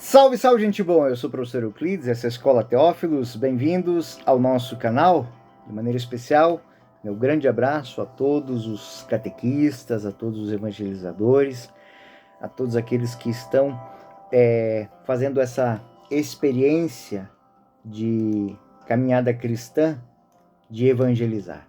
Salve, salve, gente boa! Eu sou o professor Euclides, essa é a Escola Teófilos. Bem-vindos ao nosso canal. De maneira especial, meu grande abraço a todos os catequistas, a todos os evangelizadores, a todos aqueles que estão fazendo essa experiência de caminhada cristã, de evangelizar.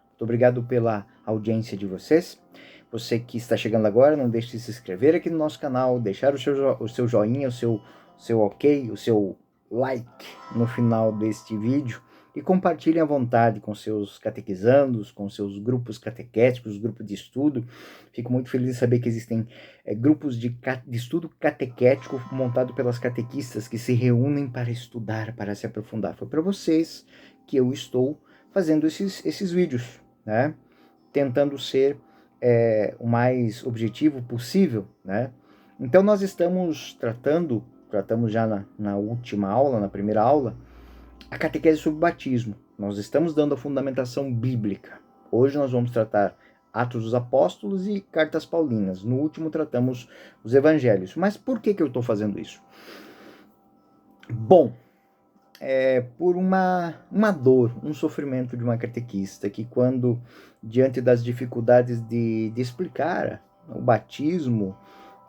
Muito obrigado pela audiência de vocês. Você que está chegando agora, não deixe de se inscrever aqui no nosso canal, deixar o seu joinha, o seu ok, o seu like no final deste vídeo e compartilhem à vontade com seus catequizandos, com seus grupos catequéticos, grupos de estudo. Fico muito feliz de saber que existem grupos de estudo catequético montado pelas catequistas que se reúnem para estudar, para se aprofundar. Foi para vocês que eu estou fazendo esses vídeos, né? Tentando ser o mais objetivo possível, né? Então nós estamos tratamos já na última aula, na primeira aula, a catequese sobre o batismo. Nós estamos dando a fundamentação bíblica. Hoje nós vamos tratar Atos dos Apóstolos e Cartas Paulinas. No último tratamos os Evangelhos. Mas por que eu estou fazendo isso? Bom, por uma dor, um sofrimento de uma catequista que, quando diante das dificuldades de explicar o batismo,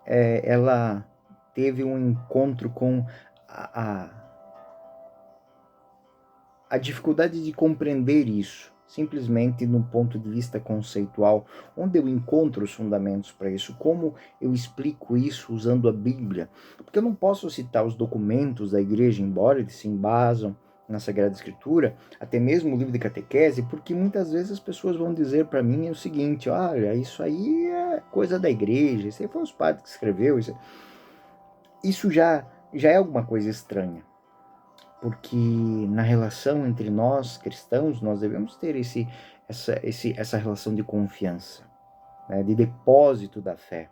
ela teve um encontro com a dificuldade de compreender isso, simplesmente no ponto de vista conceitual, onde eu encontro os fundamentos para isso, como eu explico isso usando a Bíblia, porque eu não posso citar os documentos da igreja, embora eles se embasam na Sagrada Escritura, até mesmo o livro de catequese, porque muitas vezes as pessoas vão dizer para mim o seguinte: olha, isso aí é coisa da igreja, isso aí foi os padres que escreveu, isso já é alguma coisa estranha. Porque na relação entre nós, cristãos, nós devemos ter essa relação de confiança, né, de depósito da fé.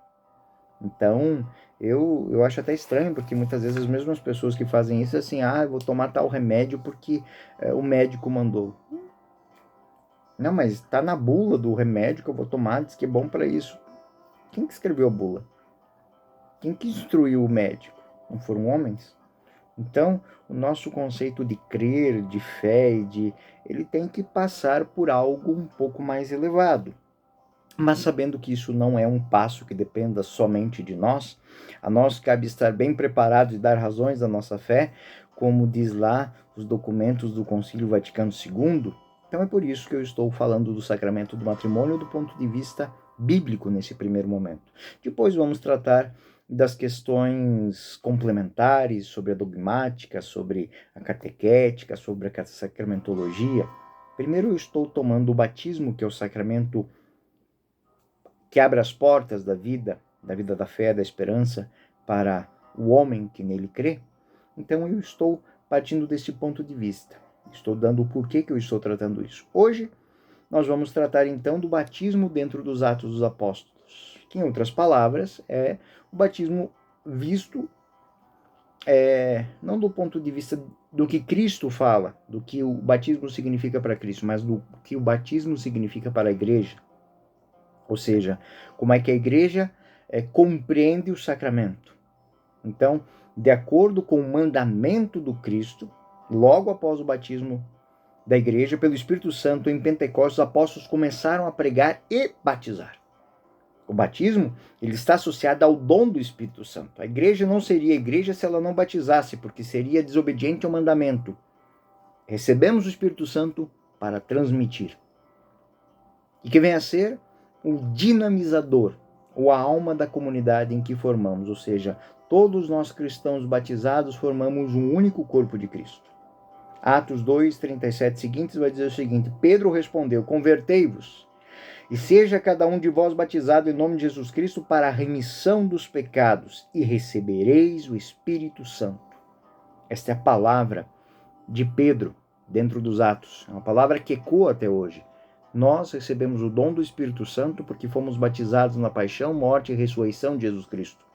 Então, eu acho até estranho, porque muitas vezes as mesmas pessoas que fazem isso, assim, eu vou tomar tal remédio porque o médico mandou. Não, mas está na bula do remédio que eu vou tomar, diz que é bom para isso. Quem que escreveu a bula? Quem que instruiu o médico? Não foram homens? Então, o nosso conceito de crer, de fé, ele tem que passar por algo um pouco mais elevado. Mas sabendo que isso não é um passo que dependa somente de nós, a nós cabe estar bem preparados e dar razões da nossa fé, como diz lá os documentos do Concílio Vaticano II. Então é por isso que eu estou falando do sacramento do matrimônio do ponto de vista bíblico nesse primeiro momento. Depois vamos tratar das questões complementares sobre a dogmática, sobre a catequética, sobre a sacramentologia. Primeiro eu estou tomando o batismo, que é o sacramento que abre as portas da vida da fé, da esperança para o homem que nele crê. Então eu estou partindo desse ponto de vista. Estou dando o porquê que eu estou tratando isso. Hoje nós vamos tratar então do batismo dentro dos Atos dos Apóstolos, que em outras palavras é o batismo visto não do ponto de vista do que Cristo fala, do que o batismo significa para Cristo, mas do que o batismo significa para a igreja. Ou seja, como é que a igreja compreende o sacramento. Então, de acordo com o mandamento do Cristo, logo após o batismo da igreja, pelo Espírito Santo, em Pentecostes, os apóstolos começaram a pregar e batizar. O batismo, ele está associado ao dom do Espírito Santo. A igreja não seria igreja se ela não batizasse, porque seria desobediente ao mandamento. Recebemos o Espírito Santo para transmitir. E que vem a ser o dinamizador, ou a alma da comunidade em que formamos, ou seja, todos nós cristãos batizados formamos um único corpo de Cristo. Atos 2, 37 seguintes vai dizer o seguinte: Pedro respondeu: convertei-vos, e seja cada um de vós batizado em nome de Jesus Cristo para a remissão dos pecados, e recebereis o Espírito Santo. Esta é a palavra de Pedro dentro dos Atos, é uma palavra que ecoa até hoje. Nós recebemos o dom do Espírito Santo porque fomos batizados na paixão, morte e ressurreição de Jesus Cristo.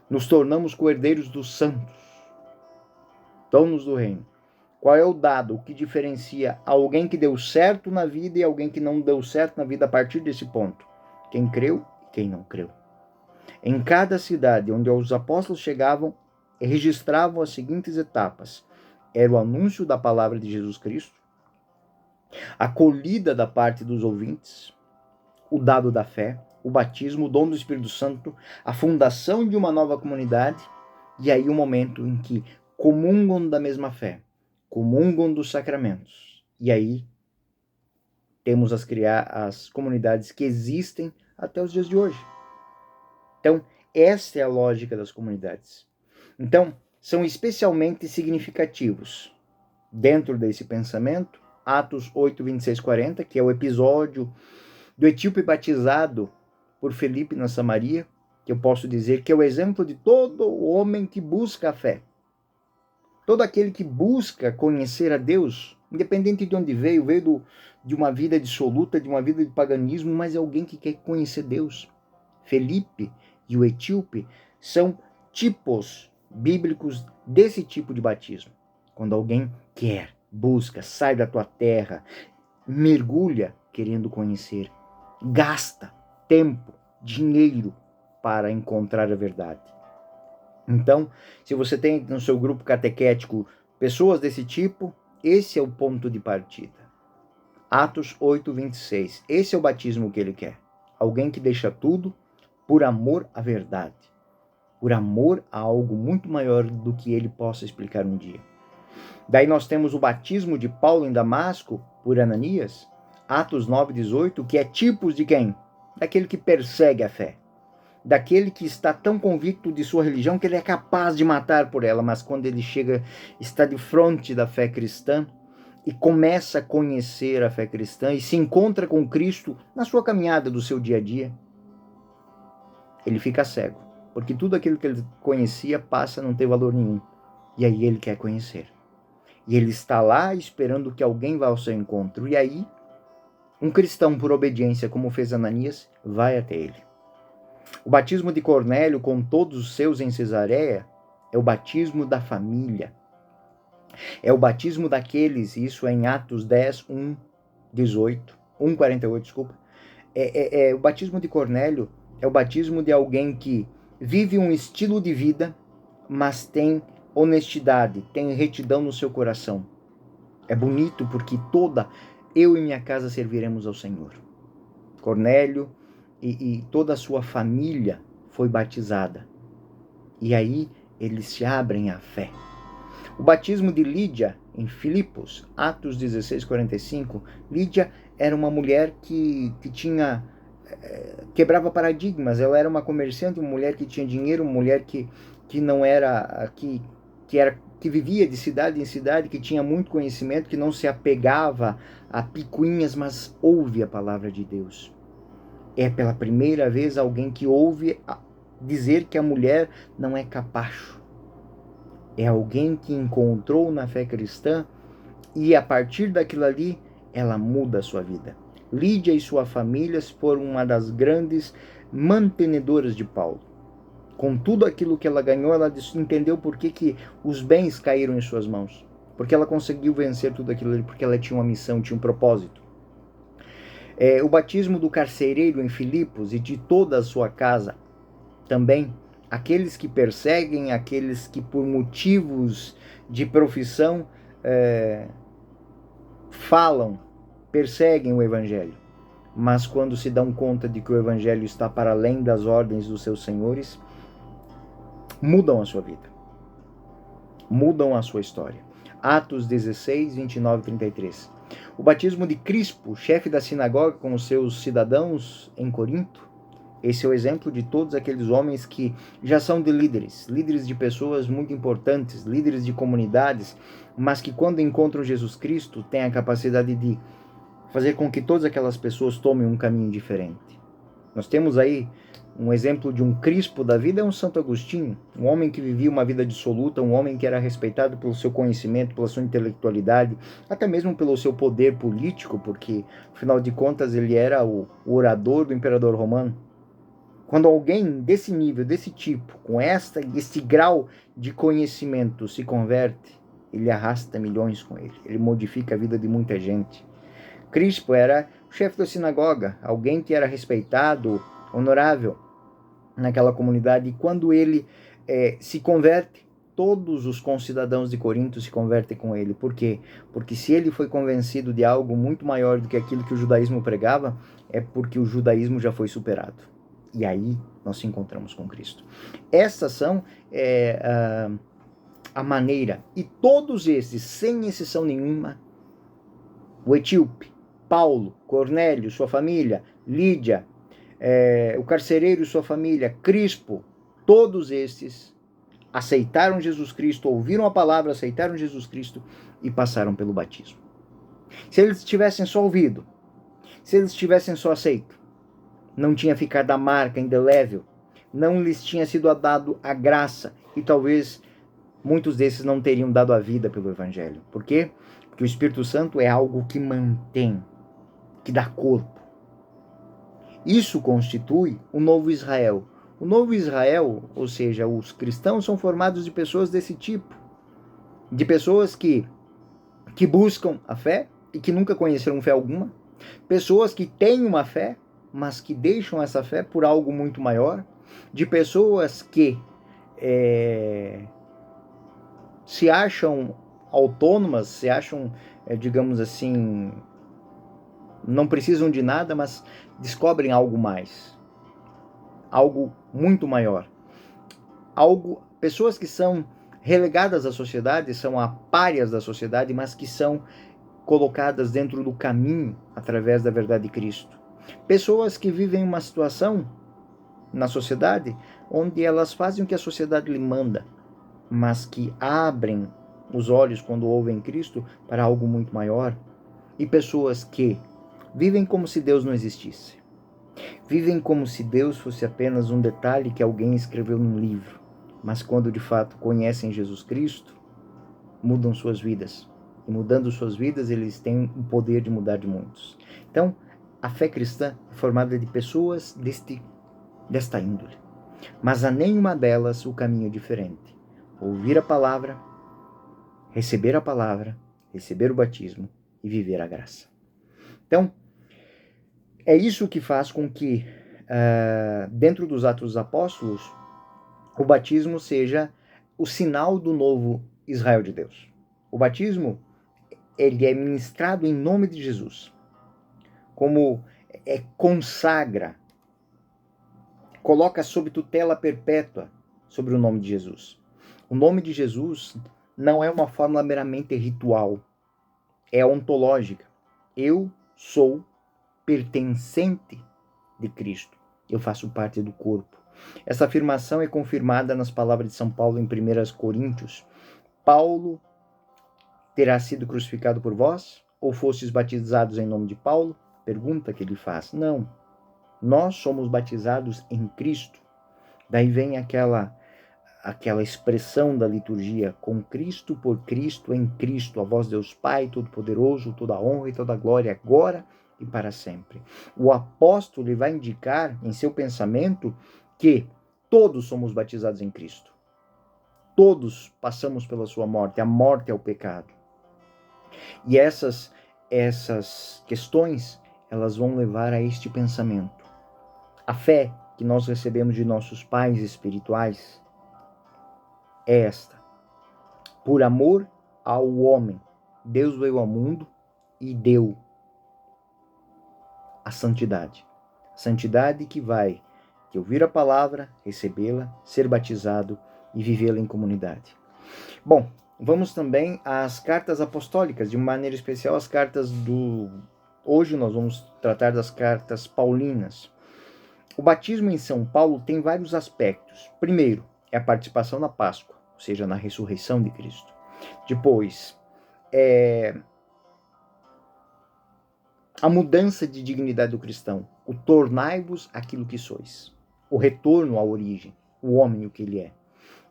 Nos tornamos co-herdeiros dos santos, donos do reino. Qual é o dado, o que diferencia alguém que deu certo na vida e alguém que não deu certo na vida a partir desse ponto? Quem creu e quem não creu. Em cada cidade onde os apóstolos chegavam, registravam as seguintes etapas: era o anúncio da palavra de Jesus Cristo, a acolhida da parte dos ouvintes, o dado da fé, o batismo, o dom do Espírito Santo, a fundação de uma nova comunidade, e aí o momento em que comungam da mesma fé, comungam dos sacramentos. E aí temos as comunidades que existem até os dias de hoje. Então, essa é a lógica das comunidades. Então, são especialmente significativos dentro desse pensamento, Atos 8, 26, 40, que é o episódio do etíope batizado por Felipe na Samaria, que eu posso dizer que é o exemplo de todo homem que busca a fé. Todo aquele que busca conhecer a Deus, independente de onde veio de uma vida dissoluta, de uma vida de paganismo, mas é alguém que quer conhecer Deus. Felipe e o etíope são tipos bíblicos desse tipo de batismo. Quando alguém quer, busca, sai da tua terra, mergulha querendo conhecer, gasta tempo, dinheiro para encontrar a verdade. Então, se você tem no seu grupo catequético pessoas desse tipo, esse é o ponto de partida. Atos 8, 26. Esse é o batismo que ele quer. Alguém que deixa tudo por amor à verdade. Por amor a algo muito maior do que ele possa explicar um dia. Daí nós temos o batismo de Paulo em Damasco por Ananias. Atos 9, 18, que é tipos de quem? Daquele que persegue a fé. Daquele que está tão convicto de sua religião que ele é capaz de matar por ela, mas quando ele chega, está de frente da fé cristã e começa a conhecer a fé cristã e se encontra com Cristo na sua caminhada do seu dia a dia, ele fica cego, porque tudo aquilo que ele conhecia passa a não ter valor nenhum, e aí ele quer conhecer. E ele está lá esperando que alguém vá ao seu encontro, e aí um cristão, por obediência, como fez Ananias, vai até ele. O batismo de Cornélio, com todos os seus em Cesareia, é o batismo da família. É o batismo daqueles, isso é em Atos 10, 1, 18, 1, 48, desculpa. O batismo de Cornélio é o batismo de alguém que vive um estilo de vida, mas tem honestidade, tem retidão no seu coração. É bonito porque eu e minha casa serviremos ao Senhor. Cornélio e toda a sua família foi batizada. E aí eles se abrem à fé. O batismo de Lídia em Filipos, Atos 16, 45, Lídia era uma mulher que quebrava paradigmas. Ela era uma comerciante, uma mulher que tinha dinheiro, uma mulher que não era que vivia de cidade em cidade, que tinha muito conhecimento, que não se apegava a picuinhas, mas ouve a palavra de Deus. É pela primeira vez alguém que ouve dizer que a mulher não é capacho. É alguém que encontrou na fé cristã e a partir daquilo ali ela muda a sua vida. Lídia e sua família foram uma das grandes mantenedoras de Paulo. Com tudo aquilo que ela ganhou, ela entendeu por que os bens caíram em suas mãos. Porque ela conseguiu vencer tudo aquilo ali, porque ela tinha uma missão, tinha um propósito. O batismo do carcereiro em Filipos e de toda a sua casa também, aqueles que perseguem, aqueles que por motivos de profissão perseguem o evangelho, mas quando se dão conta de que o evangelho está para além das ordens dos seus senhores, mudam a sua vida, mudam a sua história. Atos 16, 29 e 33. O batismo de Crispo, chefe da sinagoga com os seus cidadãos em Corinto, esse é o exemplo de todos aqueles homens que já são de líderes de pessoas muito importantes, líderes de comunidades, mas que quando encontram Jesus Cristo têm a capacidade de fazer com que todas aquelas pessoas tomem um caminho diferente. Nós temos aí um exemplo de um Crispo da vida, é um Santo Agostinho, um homem que vivia uma vida dissoluta, um homem que era respeitado pelo seu conhecimento, pela sua intelectualidade, até mesmo pelo seu poder político, porque, afinal de contas, ele era o orador do imperador romano. Quando alguém desse nível, desse tipo, com esse grau de conhecimento se converte, ele arrasta milhões com ele, ele modifica a vida de muita gente. Crispo era o chefe da sinagoga, alguém que era respeitado, honorável naquela comunidade, e quando ele se converte, todos os concidadãos de Corinto se convertem com ele. Por quê? Porque se ele foi convencido de algo muito maior do que aquilo que o judaísmo pregava, é porque o judaísmo já foi superado. E aí nós nos encontramos com Cristo. Essas são a maneira. E todos esses, sem exceção nenhuma, o etíope, Paulo, Cornélio, sua família, Lídia, o carcereiro e sua família, Crispo, todos esses aceitaram Jesus Cristo, ouviram a palavra, aceitaram Jesus Cristo e passaram pelo batismo. Se eles tivessem só ouvido, se eles tivessem só aceito, não tinha ficado a marca indelével, não lhes tinha sido dado a graça, e talvez muitos desses não teriam dado a vida pelo Evangelho. Por quê? Porque o Espírito Santo é algo que mantém, que dá corpo. Isso constitui o novo Israel. O novo Israel, ou seja, os cristãos, são formados de pessoas desse tipo. De pessoas que buscam a fé e que nunca conheceram fé alguma. Pessoas que têm uma fé, mas que deixam essa fé por algo muito maior. De pessoas que se acham autônomas, se acham, digamos assim, não precisam de nada, mas descobrem algo mais. Algo muito maior. Pessoas que são relegadas à sociedade, são párias da sociedade, mas que são colocadas dentro do caminho através da verdade de Cristo. Pessoas que vivem uma situação na sociedade onde elas fazem o que a sociedade lhe manda, mas que abrem os olhos quando ouvem Cristo para algo muito maior. E pessoas que vivem como se Deus não existisse. Vivem como se Deus fosse apenas um detalhe que alguém escreveu num livro. Mas quando de fato conhecem Jesus Cristo, mudam suas vidas. E mudando suas vidas, eles têm o poder de mudar de muitos. Então, a fé cristã é formada de pessoas desta índole. Mas a nenhuma delas o caminho é diferente. Ouvir a palavra, receber o batismo e viver a graça. Então, é isso que faz com que, dentro dos Atos dos Apóstolos, o batismo seja o sinal do novo Israel de Deus. O batismo, ele é ministrado em nome de Jesus, como consagra, coloca sob tutela perpétua sobre o nome de Jesus. O nome de Jesus não é uma fórmula meramente ritual, é ontológica. Eu sou pertencente de Cristo. Eu faço parte do corpo. Essa afirmação é confirmada nas palavras de São Paulo em 1 Coríntios. Paulo terá sido crucificado por vós? Ou fostes batizados em nome de Paulo? Pergunta que ele faz. Não. Nós somos batizados em Cristo. Daí vem aquela expressão da liturgia, com Cristo, por Cristo, em Cristo, a vós Deus Pai, Todo-Poderoso, toda a honra e toda a glória, agora e para sempre. O apóstolo ele vai indicar em seu pensamento que todos somos batizados em Cristo. Todos passamos pela sua morte. A morte é o pecado. E essas questões, elas vão levar a este pensamento. A fé que nós recebemos de nossos pais espirituais é esta. Por amor ao homem, Deus veio ao mundo e deu a santidade. Santidade que vai de ouvir a palavra, recebê-la, ser batizado e vivê-la em comunidade. Bom, vamos também às cartas apostólicas, de maneira especial as cartas Hoje nós vamos tratar das cartas paulinas. O batismo em São Paulo tem vários aspectos. Primeiro, é a participação na Páscoa, ou seja, na ressurreição de Cristo. Depois, a mudança de dignidade do cristão, o tornai-vos aquilo que sois, o retorno à origem, o homem o que ele é.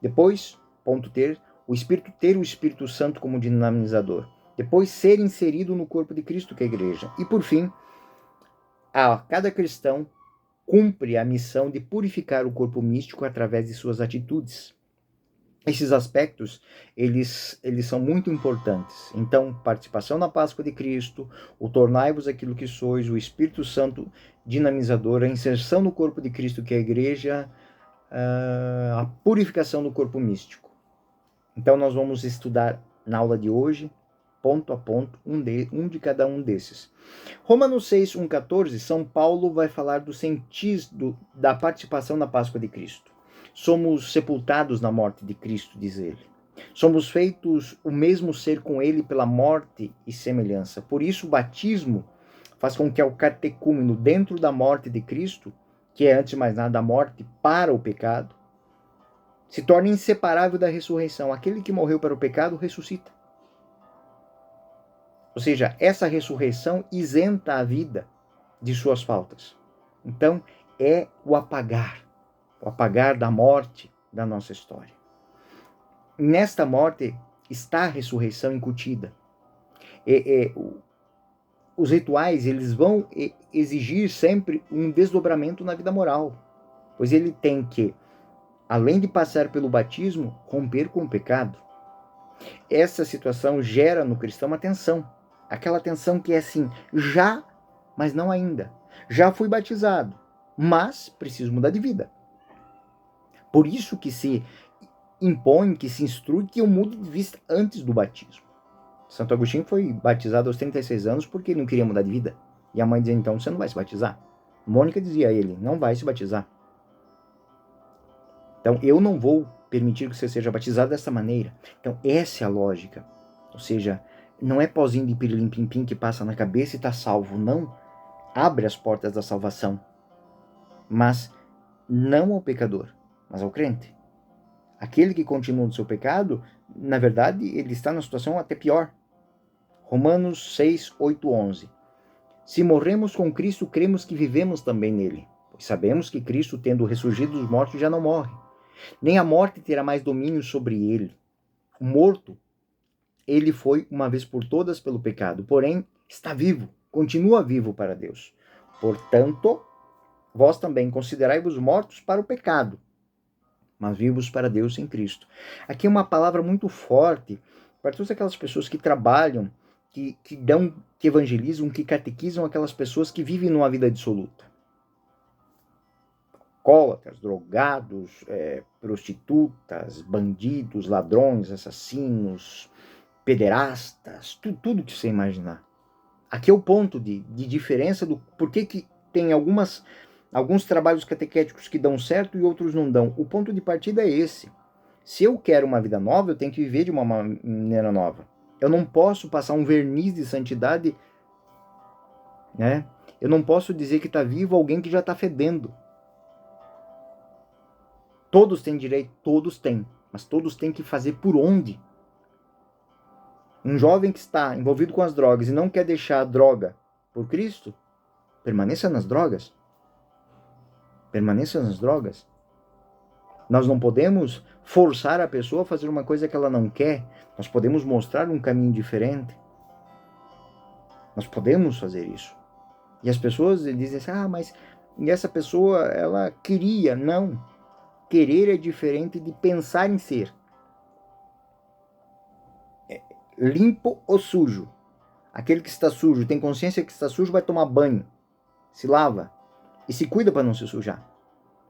Depois, ponto ter o Espírito Santo como dinamizador. Depois, ser inserido no corpo de Cristo, que é a igreja. E por fim, cada cristão cumpre a missão de purificar o corpo místico através de suas atitudes. Esses aspectos, eles são muito importantes. Então, participação na Páscoa de Cristo, o tornai-vos aquilo que sois, o Espírito Santo dinamizador, a inserção no corpo de Cristo, que é a igreja, a purificação do corpo místico. Então nós vamos estudar na aula de hoje, ponto a ponto, um de cada um desses. Romanos 6, 1, 14, São Paulo vai falar do sentido da participação na Páscoa de Cristo. Somos sepultados na morte de Cristo, diz ele. Somos feitos o mesmo ser com ele pela morte e semelhança. Por isso o batismo faz com que o catecúmeno dentro da morte de Cristo, que é antes de mais nada a morte para o pecado, se torne inseparável da ressurreição. Aquele que morreu para o pecado ressuscita. Ou seja, essa ressurreição isenta a vida de suas faltas. Então, é o apagar da morte da nossa história. Nesta morte está a ressurreição incutida. Os rituais, eles vão exigir sempre um desdobramento na vida moral, pois ele tem que, além de passar pelo batismo, romper com o pecado. Essa situação gera no cristão uma tensão, aquela tensão que é assim, já, mas não ainda. Já fui batizado, mas preciso mudar de vida. Por isso que se impõe, que se instrui que eu mude de vista antes do batismo. Santo Agostinho foi batizado aos 36 anos porque ele não queria mudar de vida. E a mãe dizia, então, você não vai se batizar. Mônica dizia a ele, não vai se batizar. Então, eu não vou permitir que você seja batizado dessa maneira. Então, essa é a lógica. Ou seja, não é pozinho de pirilim-pim-pim que passa na cabeça e está salvo. Não. Abre as portas da salvação. Mas não ao pecador, mas ao crente. Aquele que continua no seu pecado, na verdade, ele está numa situação até pior. Romanos 6, 8, 11. Se morremos com Cristo, cremos que vivemos também nele. Pois sabemos que Cristo, tendo ressurgido dos mortos, já não morre. Nem a morte terá mais domínio sobre ele. O morto, ele foi uma vez por todas pelo pecado, porém está vivo, continua vivo para Deus. Portanto, vós também considerai-vos mortos para o pecado, mas vivos para Deus em Cristo. Aqui é uma palavra muito forte para todas aquelas pessoas que trabalham, que evangelizam, que catequizam aquelas pessoas que vivem numa vida dissoluta. Alcoólatras, drogados, prostitutas, bandidos, ladrões, assassinos, pederastas, tudo que você imaginar. Aqui é o ponto de diferença do porquê que tem alguns trabalhos catequéticos que dão certo e outros não dão. O ponto de partida é esse. Se eu quero uma vida nova, eu tenho que viver de uma maneira nova. Eu não posso passar um verniz de santidade, né? Eu não posso dizer que está vivo alguém que já está fedendo. Todos têm direito, todos têm, mas todos têm que fazer por onde? Um jovem que está envolvido com as drogas e não quer deixar a droga por Cristo, permaneça nas drogas. Permaneça nas drogas. Nós não podemos forçar a pessoa a fazer uma coisa que ela não quer. Nós podemos mostrar um caminho diferente. Nós podemos fazer isso. E as pessoas dizem assim, mas essa pessoa, ela queria. Não. Querer é diferente de pensar em ser. Limpo ou sujo. Aquele que está sujo, tem consciência que está sujo, vai tomar banho. Se lava. E se cuida para não se sujar.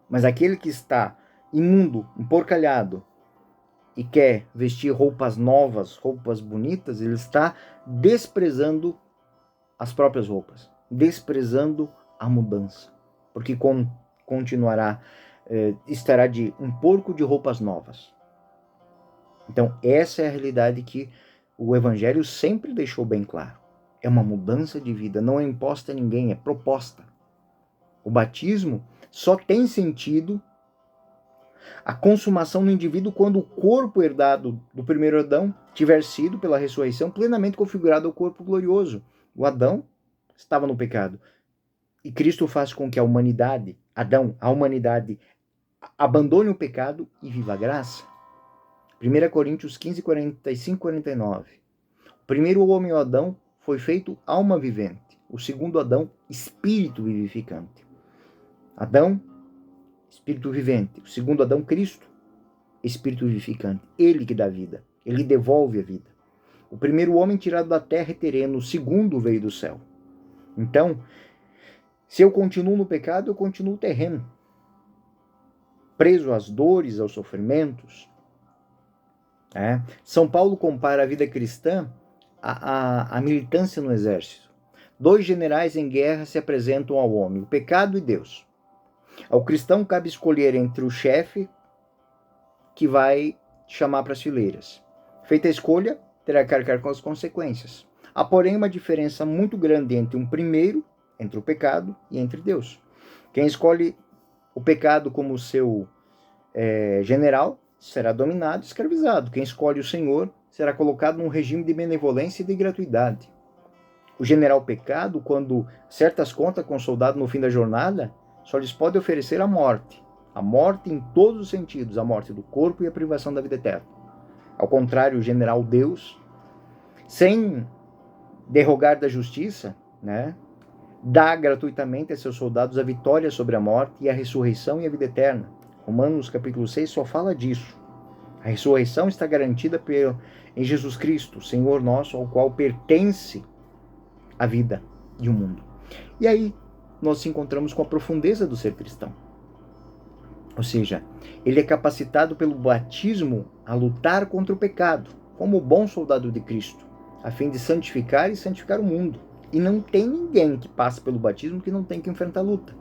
Mas aquele que está imundo, emporcalhado, e quer vestir roupas novas, roupas bonitas, ele está desprezando as próprias roupas, desprezando a mudança, porque continuará, estará de um porco de roupas novas. Então essa é a realidade que o Evangelho sempre deixou bem claro. É uma mudança de vida, não é imposta a ninguém, é proposta. O batismo só tem sentido a consumação no indivíduo quando o corpo herdado do primeiro Adão tiver sido, pela ressurreição, plenamente configurado ao corpo glorioso. O Adão estava no pecado. E Cristo faz com que a humanidade abandone o pecado e viva a graça. 1 Coríntios 15, 45 e 49. O primeiro homem, o Adão, foi feito alma vivente. O segundo Adão, espírito vivificante. Adão, espírito vivente. O segundo Adão, Cristo, espírito vivificante. Ele que dá vida. Ele devolve a vida. O primeiro homem tirado da terra é terreno. O segundo veio do céu. Então, se eu continuo no pecado, eu continuo terreno. Preso às dores, aos sofrimentos. né? São Paulo compara a vida cristã à militância no exército. Dois generais em guerra se apresentam ao homem, o pecado e Deus. Ao cristão cabe escolher entre o chefe que vai chamar para as fileiras. Feita a escolha, terá que arcar com as consequências. Há, porém, uma diferença muito grande entre um primeiro, entre o pecado, e entre Deus. Quem escolhe o pecado como seu general será dominado e escravizado. Quem escolhe o Senhor será colocado num regime de benevolência e de gratuidade. O general pecado, quando certas contas com o soldado no fim da jornada, só lhes pode oferecer a morte. A morte em todos os sentidos, a morte do corpo e a privação da vida eterna. Ao contrário, o general Deus, sem derrogar da justiça, né, dá gratuitamente a seus soldados a vitória sobre a morte e a ressurreição e a vida eterna. Romanos capítulo 6 só fala disso. A ressurreição está garantida em Jesus Cristo, Senhor nosso, ao qual pertence a vida e o mundo. E aí nós nos encontramos com a profundeza do ser cristão. Ou seja, ele é capacitado pelo batismo a lutar contra o pecado, como o bom soldado de Cristo, a fim de santificar e santificar o mundo. E não tem ninguém que passe pelo batismo que não tem que enfrentar a luta.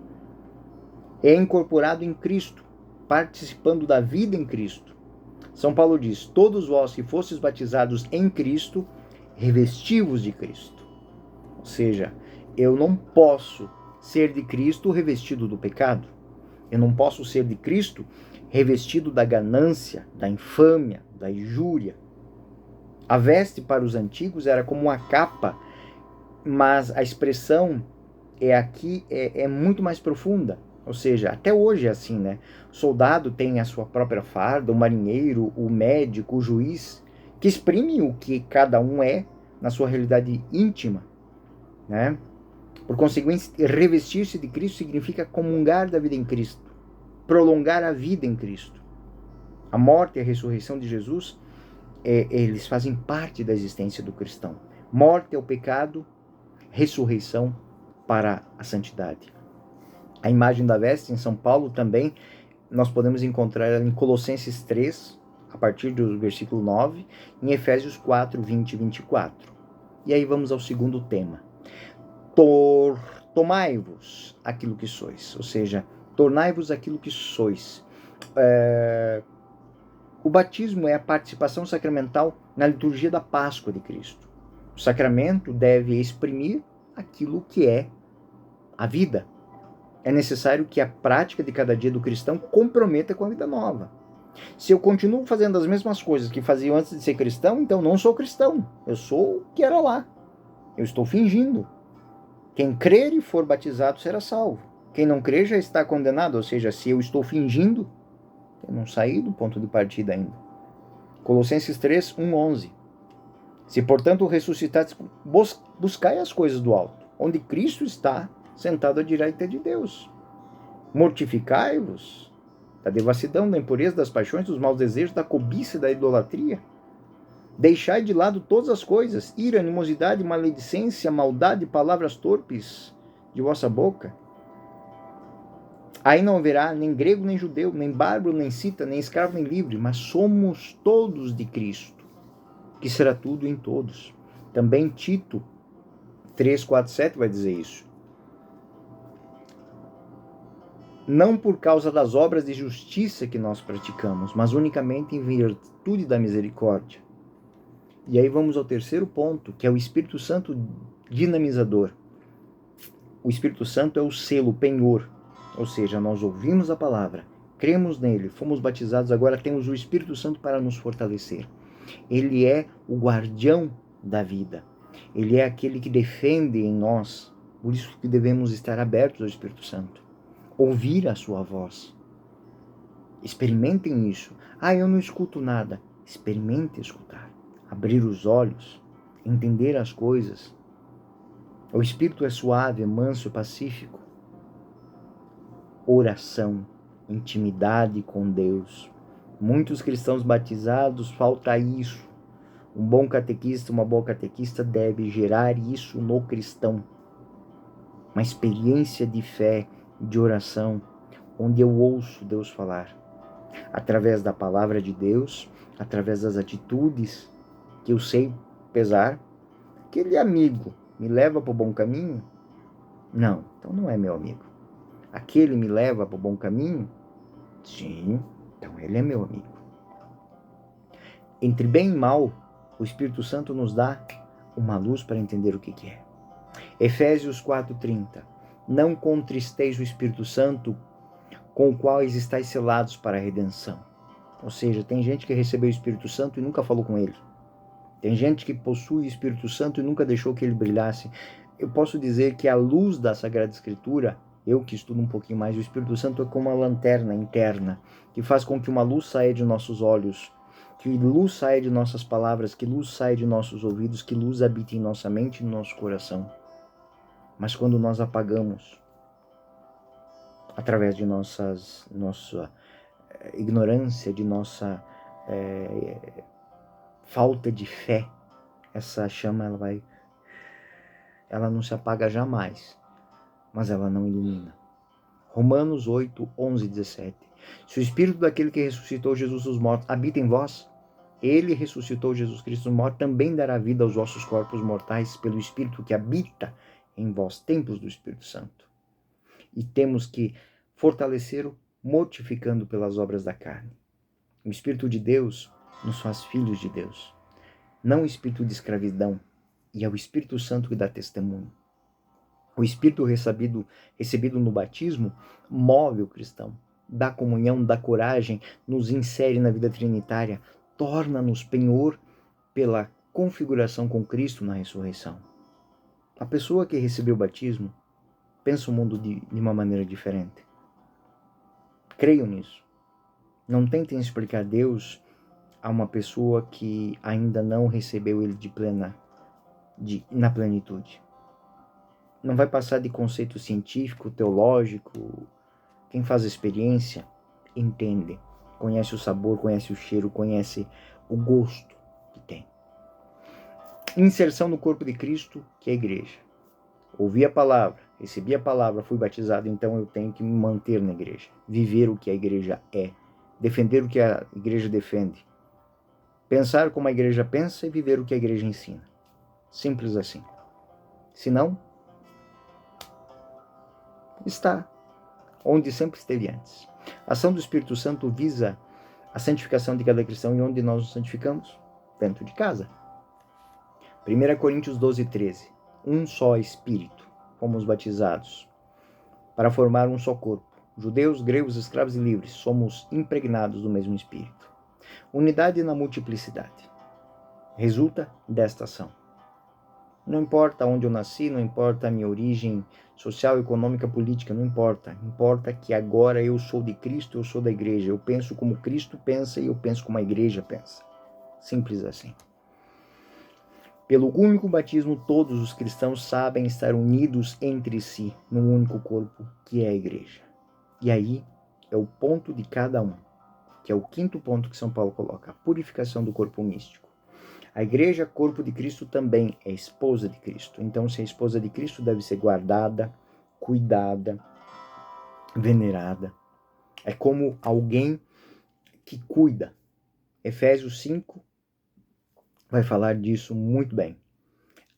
É incorporado em Cristo, participando da vida em Cristo. São Paulo diz: todos vós que fostes batizados em Cristo, revesti-vos de Cristo. Ou seja, eu não posso ser de Cristo revestido do pecado. Eu não posso ser de Cristo revestido da ganância, da infâmia, da injúria. A veste para os antigos era como uma capa, mas a expressão aqui é muito mais profunda. Ou seja, até hoje é assim, né? O soldado tem a sua própria farda, o marinheiro, o médico, o juiz, que exprime o que cada um é na sua realidade íntima, né? Por conseguinte, revestir-se de Cristo significa comungar da vida em Cristo, prolongar a vida em Cristo. A morte e a ressurreição de Jesus, eles fazem parte da existência do cristão. Morte é o pecado, ressurreição para a santidade. A imagem da veste em São Paulo também nós podemos encontrar ela em Colossenses 3, a partir do versículo 9, em Efésios 4, 20 e 24. E aí vamos ao segundo tema. Tomai-vos aquilo que sois, ou seja, tornai-vos aquilo que sois. O batismo é a participação sacramental na liturgia da Páscoa de Cristo. O sacramento deve exprimir aquilo que é a vida. É necessário que a prática de cada dia do cristão comprometa com a vida nova. Se eu continuo fazendo as mesmas coisas que fazia antes de ser cristão, então não sou cristão. Eu sou o que era lá. Eu estou fingindo. Quem crer e for batizado será salvo. Quem não crer já está condenado. Ou seja, se eu estou fingindo, eu não saí do ponto de partida ainda. Colossenses 3, 1, 11. Se, portanto, ressuscitados, buscai as coisas do alto, onde Cristo está sentado à direita de Deus. Mortificai-vos da devassidão, da impureza, das paixões, dos maus desejos, da cobiça e da idolatria. Deixai de lado todas as coisas, ira, animosidade, maledicência, maldade, palavras torpes de vossa boca. Aí não haverá nem grego, nem judeu, nem bárbaro, nem cita, nem escravo, nem livre, mas somos todos de Cristo, que será tudo em todos. Também Tito 3, 4, 7 vai dizer isso. Não por causa das obras de justiça que nós praticamos, mas unicamente em virtude da misericórdia. E aí vamos ao terceiro ponto, que é o Espírito Santo dinamizador. O Espírito Santo é o selo, o penhor. Ou seja, nós ouvimos a palavra, cremos nele, fomos batizados, agora temos o Espírito Santo para nos fortalecer. Ele é o guardião da vida. Ele é aquele que defende em nós. Por isso que devemos estar abertos ao Espírito Santo. Ouvir a sua voz. Experimentem isso. Eu não escuto nada. Experimente escutar. Abrir os olhos. Entender as coisas. O Espírito é suave, é manso, pacífico. Oração. Intimidade com Deus. Muitos cristãos batizados, falta isso. Um bom catequista, uma boa catequista deve gerar isso no cristão. Uma experiência de fé, de oração, onde eu ouço Deus falar. Através da palavra de Deus, através das atitudes que eu sei pesar. Aquele amigo me leva para o bom caminho? Não, então não é meu amigo. Aquele me leva para o bom caminho? Sim, então ele é meu amigo. Entre bem e mal, o Espírito Santo nos dá uma luz para entender o que é. Efésios 4:30. Não contristeis o Espírito Santo, com o qual estáis selados para a redenção. Ou seja, tem gente que recebeu o Espírito Santo e nunca falou com ele. Tem gente que possui o Espírito Santo e nunca deixou que ele brilhasse. Eu posso dizer que a luz da Sagrada Escritura, eu que estudo um pouquinho mais, o Espírito Santo é como uma lanterna interna, que faz com que uma luz saia de nossos olhos, que luz saia de nossas palavras, que luz saia de nossos ouvidos, que luz habite em nossa mente e no nosso coração. Mas quando nós apagamos, através de nossa ignorância, de nossa falta de fé, essa chama ela não se apaga jamais, mas ela não ilumina. Romanos 8, 11 e 17. Se o Espírito daquele que ressuscitou Jesus dos mortos habita em vós, ele ressuscitou Jesus Cristo dos mortos, também dará vida aos vossos corpos mortais pelo Espírito que habita em vós, templos do Espírito Santo. E temos que fortalecê-lo mortificando pelas obras da carne. O Espírito de Deus nos faz filhos de Deus, não o espírito de escravidão, e é o Espírito Santo que dá testemunho. O Espírito recebido no batismo move o cristão, dá comunhão, dá coragem, nos insere na vida trinitária, torna-nos penhor pela configuração com Cristo na ressurreição. A pessoa que recebeu o batismo pensa o mundo de uma maneira diferente. Creio nisso. Não tentem explicar Deus a uma pessoa que ainda não recebeu ele na plenitude. Não vai passar de conceito científico, teológico. Quem faz experiência entende, conhece o sabor, conhece o cheiro, conhece o gosto que tem. Inserção no corpo de Cristo, que é a igreja. Ouvi a palavra, recebi a palavra, fui batizado, então eu tenho que me manter na igreja, viver o que a igreja é, defender o que a igreja defende, pensar como a igreja pensa e viver o que a igreja ensina. Simples assim. Se não, está onde sempre esteve antes. A ação do Espírito Santo visa a santificação de cada cristão. E onde nós nos santificamos? Dentro de casa. 1 Coríntios 12:13. Um só Espírito, fomos batizados, para formar um só corpo. Judeus, gregos, escravos e livres, somos impregnados do mesmo Espírito. Unidade na multiplicidade. Resulta desta ação. Não importa onde eu nasci, não importa a minha origem social, econômica, política, não importa. Importa que agora eu sou de Cristo, eu sou da igreja. Eu penso como Cristo pensa e eu penso como a igreja pensa. Simples assim. Pelo único batismo, todos os cristãos sabem estar unidos entre si num único corpo, que é a igreja. E aí é o ponto de cada um, que é o quinto ponto que São Paulo coloca, a purificação do corpo místico. A igreja, corpo de Cristo, também é esposa de Cristo. Então, se é esposa de Cristo, deve ser guardada, cuidada, venerada. É como alguém que cuida. Efésios 5 vai falar disso muito bem.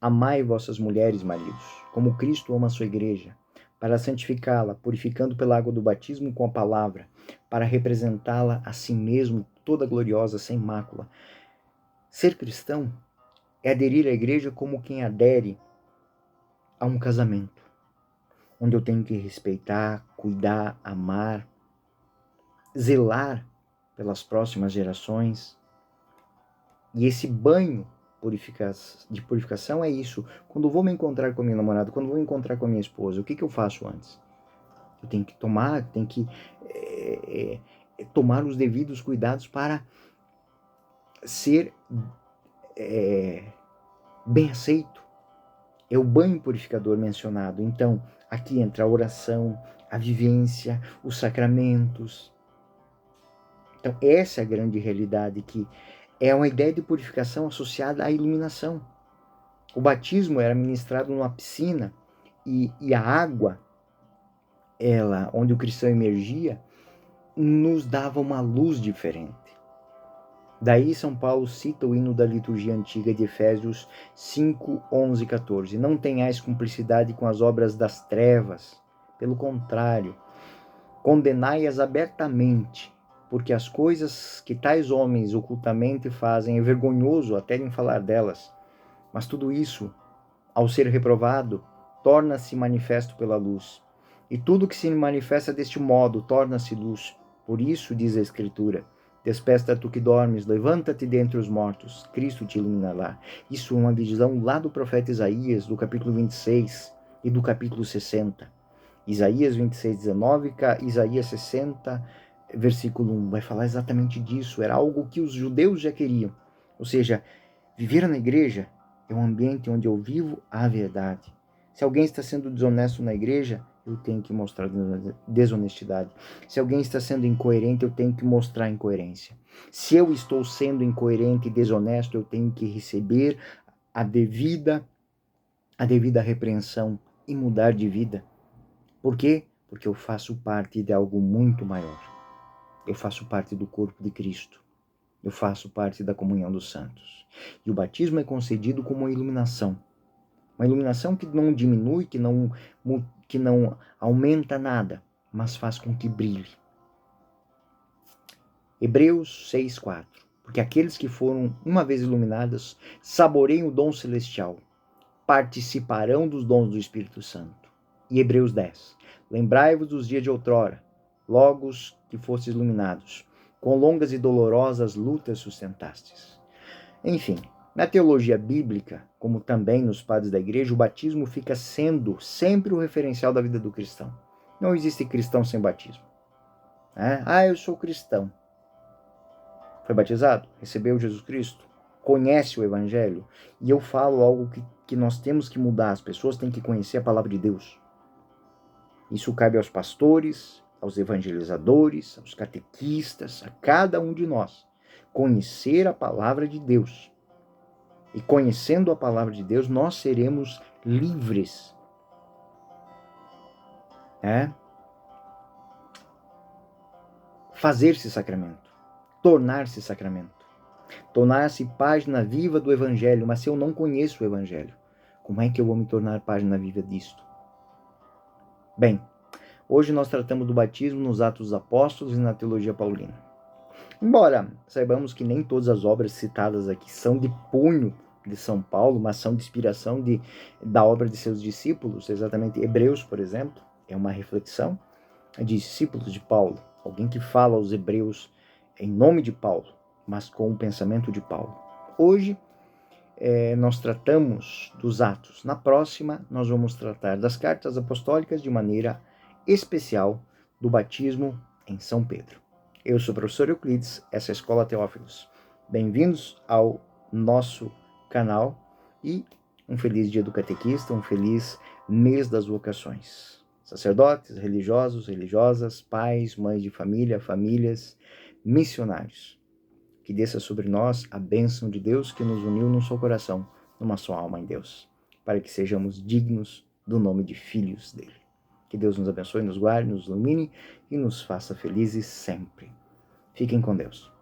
Amai vossas mulheres, maridos, como Cristo ama a sua igreja, para santificá-la, purificando pela água do batismo com a palavra, para representá-la a si mesmo, toda gloriosa, sem mácula. Ser cristão é aderir à igreja como quem adere a um casamento, onde eu tenho que respeitar, cuidar, amar, zelar pelas próximas gerações. E esse banho de purificação é isso. Quando eu vou me encontrar com a minha namorada, quando eu vou me encontrar com a minha esposa, o que eu faço antes? Eu tenho que tomar os devidos cuidados para ser bem aceito. É o banho purificador mencionado. Então, aqui entra a oração, a vivência, os sacramentos. Então, essa é a grande realidade, que é uma ideia de purificação associada à iluminação. O batismo era ministrado numa piscina e a água, onde o cristão emergia, nos dava uma luz diferente. Daí São Paulo cita o hino da liturgia antiga de Efésios 5, 11 e 14. Não tenhais cumplicidade com as obras das trevas. Pelo contrário, condenai-as abertamente, porque as coisas que tais homens ocultamente fazem é vergonhoso até em falar delas. Mas tudo isso, ao ser reprovado, torna-se manifesto pela luz. E tudo que se manifesta deste modo torna-se luz. Por isso, diz a Escritura, desperta tu que dormes, levanta-te dentre os mortos, Cristo te iluminará. Isso é uma visão lá do profeta Isaías, do capítulo 26 e do capítulo 60. Isaías 26, 19, Isaías 60, versículo 1, vai falar exatamente disso. Era algo que os judeus já queriam. Ou seja, viver na igreja é um ambiente onde eu vivo a verdade. Se alguém está sendo desonesto na igreja, eu tenho que mostrar desonestidade. Se alguém está sendo incoerente, eu tenho que mostrar incoerência. Se eu estou sendo incoerente e desonesto, eu tenho que receber a devida repreensão e mudar de vida. Por quê? Porque eu faço parte de algo muito maior. Eu faço parte do corpo de Cristo. Eu faço parte da comunhão dos santos. E o batismo é concedido como uma iluminação. Uma iluminação que não diminui, que não aumenta nada, mas faz com que brilhe. Hebreus 6,4. Porque aqueles que foram uma vez iluminados saboreiam o dom celestial, participarão dos dons do Espírito Santo. E Hebreus 10. Lembrai-vos dos dias de outrora, logo que fostes iluminados, com longas e dolorosas lutas sustentastes. Enfim, na teologia bíblica, como também nos padres da igreja, o batismo fica sendo sempre o referencial da vida do cristão. Não existe cristão sem batismo. Eu sou cristão. Foi batizado? Recebeu Jesus Cristo? Conhece o Evangelho? E eu falo algo que nós temos que mudar. As pessoas têm que conhecer a palavra de Deus. Isso cabe aos pastores, aos evangelizadores, aos catequistas, a cada um de nós. Conhecer a palavra de Deus. E conhecendo a palavra de Deus, nós seremos livres. Fazer-se sacramento. Tornar-se sacramento. Tornar-se página viva do Evangelho. Mas se eu não conheço o Evangelho, como é que eu vou me tornar página viva disto? Bem, hoje nós tratamos do batismo nos Atos dos Apóstolos e na teologia paulina. Embora saibamos que nem todas as obras citadas aqui são de punho de São Paulo, mas são de inspiração da obra de seus discípulos, exatamente Hebreus, por exemplo, é uma reflexão de discípulos de Paulo, alguém que fala aos hebreus em nome de Paulo, mas com o pensamento de Paulo. Hoje, nós tratamos dos Atos. Na próxima, nós vamos tratar das cartas apostólicas de maneira especial do batismo em São Pedro. Eu sou o professor Euclides, essa é a Escola Teófilos. Bem-vindos ao nosso canal e um feliz dia do catequista, um feliz mês das vocações. Sacerdotes, religiosos, religiosas, pais, mães de família, famílias, missionários. Que desça sobre nós a bênção de Deus que nos uniu num só coração, numa só alma em Deus, para que sejamos dignos do nome de filhos dele. Que Deus nos abençoe, nos guarde, nos ilumine e nos faça felizes sempre. Fiquem com Deus.